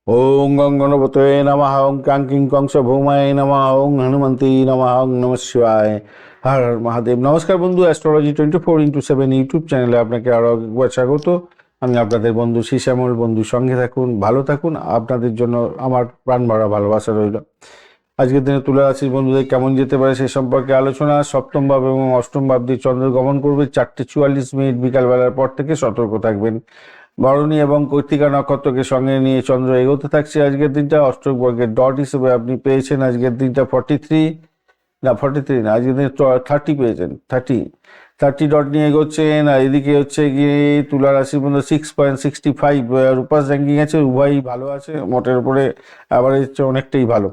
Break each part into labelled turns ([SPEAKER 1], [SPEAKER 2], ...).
[SPEAKER 1] ওং গং গণপতয়ে নমঃ ওং ক্রাং কিং কংস ভৌমায় নমঃ ওং হনুমন্তী নমঃ ওং নমঃ শিবায়। হর হর মহাদেব। নমস্কার বন্ধু, অ্যাস্ট্রোলজি 24x7 ইউটিউব চ্যানেলে আপনাকে আরও একবার স্বাগত। আমি আপনাদের বন্ধু শ্যামল। বন্ধু সঙ্গে থাকুন, ভালো থাকুন। আপনাদের জন্য আমার প্রাণ ভরা ভালোবাসা রইল। আজকের দিনে তুলা রাশির বন্ধুদের কেমন যেতে পারে সে সম্পর্কে আলোচনা। সপ্তম ভাব এবং অষ্টম ভাব দিয়ে চন্দ্র গমন করবে 4:44 বিকালবেলার পর থেকে। সতর্ক থাকবেন। ভরণী এবং কর্তিকা নক্ষত্রকে সঙ্গে নিয়ে চন্দ্র এগোতে থাকছে আজকের দিনটা। অষ্টক বর্গের ডট হিসেবে আপনি পেয়েছেন আজকের দিনটা 43 না, আজকের দিনে 30 পেয়েছেন। 30 ডট নিয়ে এগোচ্ছেন। আর এদিকে হচ্ছে গিয়ে তুলা রাশির মধ্যে 6.65 রূপাস র্যাঙ্কিং আছে। উভয়ই ভালো আছে, মোটের উপরে অ্যাভারেজ অনেকটাই ভালো।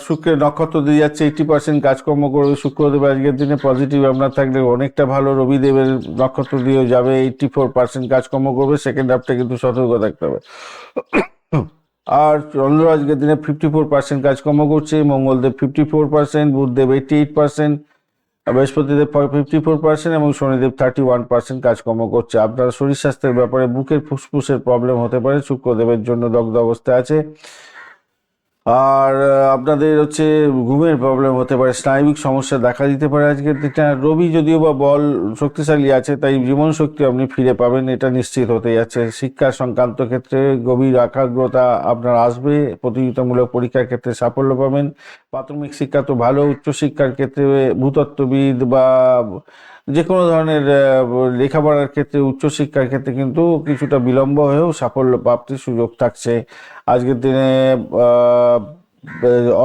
[SPEAKER 1] শুক্রের নক্ষত্র দিয়ে যাচ্ছে 80% কাজকর্ম করবে শুক্রদেব আজকের দিনে। পজিটিভ আপনার থাকলে অনেকটা ভালো। রবিদেবের নক্ষত্র দিয়েও যাবে, 84% কাজকর্ম করবে। সেকেন্ড হাফটা কিন্তু সতর্ক থাকতে হবে। আর চন্দ্র আজকের দিনে 54% কাজকর্ম করছে। মঙ্গলদেব 54%, বুধদেব 88%, বৃহস্পতিদেব 54% এবং শনিদেব 31% কাজকর্ম করছে। আপনার শরীর স্বাস্থ্যের ব্যাপারে বুকের ফুসফুসের প্রবলেম হতে পারে, শুক্রদেবের জন্য দগ্ধ অবস্থায় আছে। আর আপনাদের হচ্ছে ঘুমের প্রবলেম হতে পারে, স্নায়বিক সমস্যা দেখা দিতে পারে আজকের দিনটা। রবি যদিও বা বল শক্তিশালী আছে, তাই জীবন শক্তি আপনি ফিরে পাবেন, এটা নিশ্চিত হতে যাচ্ছে। শিক্ষা সংক্রান্ত ক্ষেত্রে গভীর একাগ্রতা আপনার আসবে। প্রতিযোগিতামূলক পরীক্ষার ক্ষেত্রে সাফল্য পাবেন। প্রাথমিক শিক্ষা তো ভালো, উচ্চশিক্ষার ক্ষেত্রে ভূতত্ত্ববিদ বা যে কোনো ধরনের লেখাপড়ার ক্ষেত্রে, উচ্চশিক্ষার ক্ষেত্রে কিন্তু কিছুটা বিলম্ব হয়েও সাফল্য প্রাপ্তির সুযোগ থাকছে আজকের দিনে।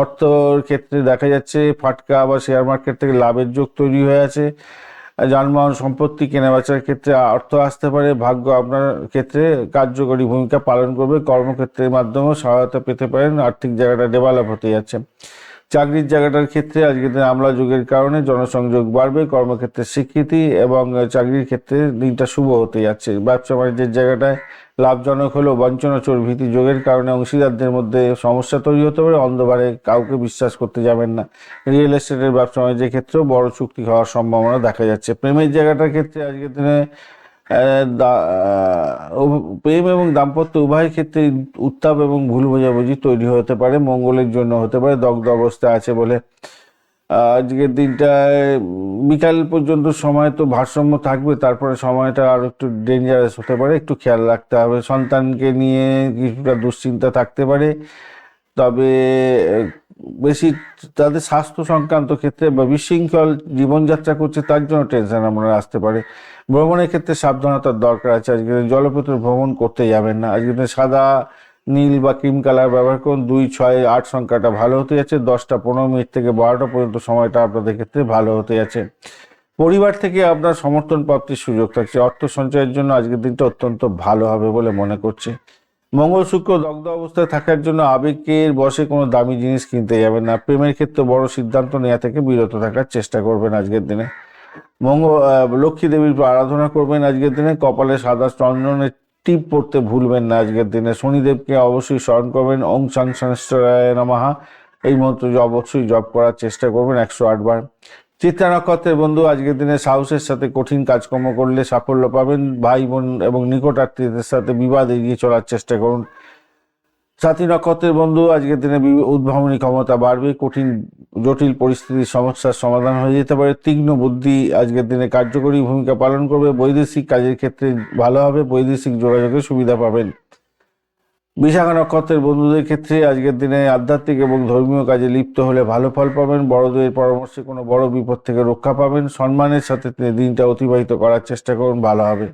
[SPEAKER 1] অর্থর ক্ষেত্রে দেখা যাচ্ছে ফাটকা বা শেয়ার মার্কেট থেকে লাভের যোগ তৈরি হয়ে আছে। যানবাহন সম্পত্তি কেনাবেচার ক্ষেত্রে অর্থ আসতে পারে। ভাগ্য আপনার ক্ষেত্রে কার্যকরী ভূমিকা পালন করবে। কর্মক্ষেত্রের মাধ্যমেও সহায়তা পেতে পারেন। আর্থিক জায়গাটা ডেভেলপ হতে যাচ্ছে। চাকরির জায়গাটার ক্ষেত্রে আজকের দিনে আমলা যুগের কারণে জনসংযোগ বাড়বে। কর্মক্ষেত্রের স্বীকৃতি এবং চাকরির ক্ষেত্রে দিনটা শুভ হতে যাচ্ছে। ব্যবসা বাণিজ্যের জায়গাটায় লাভজনক হলেও বঞ্চনা চোর ভীতি যোগের কারণে অংশীদারদের মধ্যে সমস্যা তৈরি হতে পারে। অন্ধভারে কাউকে বিশ্বাস করতে যাবেন না। রিয়েল এস্টেটের ব্যবসা বাণিজ্যের ক্ষেত্রেও বড় চুক্তি হওয়ার সম্ভাবনা দেখা যাচ্ছে। প্রেমের জায়গাটার ক্ষেত্রে আজকের দিনে প্রেম এবং দাম্পত্য উভয় ক্ষেত্রে উত্তাপ এবং ভুল বোঝাবুঝি তৈরি হতে পারে। মঙ্গলের জন্য হতে পারে, দগ্ধ অবস্থায় আছে বলে। আজকের দিনটায় বিকাল পর্যন্ত সময় তো ভারসাম্য থাকবে, তারপরে সময়টা আর একটু ডেঞ্জারাস হতে পারে, একটু খেয়াল রাখতে হবে। সন্তানকে নিয়ে কিছুটা দুশ্চিন্তা থাকতে পারে, তবে বেশি তাদের স্বাস্থ্য সংক্রান্ত ক্ষেত্রে বা বিশৃঙ্খল জীবনযাত্রা করছে তার জন্য টেনশন আপনার আসতে পারে। ভ্রমণের ক্ষেত্রে সাবধানতার দরকার আছে। আজকে জলপথে ভ্রমণ করতে যাবেন না। আজকে সাদা, নীল বা ক্রিম কালার ব্যবহার করুন। 2, 6, 8 সংখ্যাটা ভালো হতে যাচ্ছে। 10টা 15 মিনিট থেকে 12টা পর্যন্ত সময়টা আপনাদের ক্ষেত্রে ভালো হতে যাচ্ছে। পরিবার থেকে আপনার সমর্থন প্রাপ্তির সুযোগ থাকছে। অর্থ সঞ্চয়ের জন্য আজকের দিনটা অত্যন্ত ভালো হবে বলে মনে করছে। মঙ্গল শুক্র দগ্ধ অবস্থায় থাকার জন্য আবেগের বশে কোনো দামি জিনিস কিনতে যাবেন না। প্রেমের ক্ষেত্রে বড় সিদ্ধান্ত নেওয়া থেকে বিরত থাকার চেষ্টা করবেন আজকের দিনে। লক্ষ্মী দেবীর আরাধনা করবেন আজকের দিনে। কপালে সাদা চন্দনের টিপ পড়তে ভুলবেন না আজকের দিনে। শনিদেবকে অবশ্যই স্মরণ করবেন। ওং সাং শনিশ্চরায় নমঃ এই মন্ত্র অবশ্যই জপ করার চেষ্টা করবেন 108 বার। চিত্রা নক্ষত্রের বন্ধু আজকের দিনে সাহসের সাথে কঠিন কাজকর্ম করলে সাফল্য পাবেন। ভাই বোন এবং নিকট আত্মীয়দের সাথে বিবাদ এড়িয়ে চলার চেষ্টা করুন। সাথী নক্ষত্রের বন্ধু আজকের দিনে উদ্ভাবনী ক্ষমতা বাড়বে। কঠিন জটিল পরিস্থিতির সমস্যার সমাধান হয়ে যেতে পারে। তীক্ষ্ণ বুদ্ধি আজকের দিনে কার্যকরী ভূমিকা পালন করবে। বৈদেশিক কাজের ক্ষেত্রে ভালো হবে। বৈদেশিক যোগাযোগের সুবিধা পাবেন। বিশাখা নক্ষত্রের বন্ধুদের ক্ষেত্রে আজকের দিনে আধ্যাত্মিক এবং ধর্মীয় কাজে লিপ্ত হলে ভালো ফল পাবেন। বড়দের পরামর্শে কোনো বড় বিপদ থেকে রক্ষা পাবেন। সম্মানের সাথে দিনটা অতিবাহিত করার চেষ্টা করুন, ভালো হবে।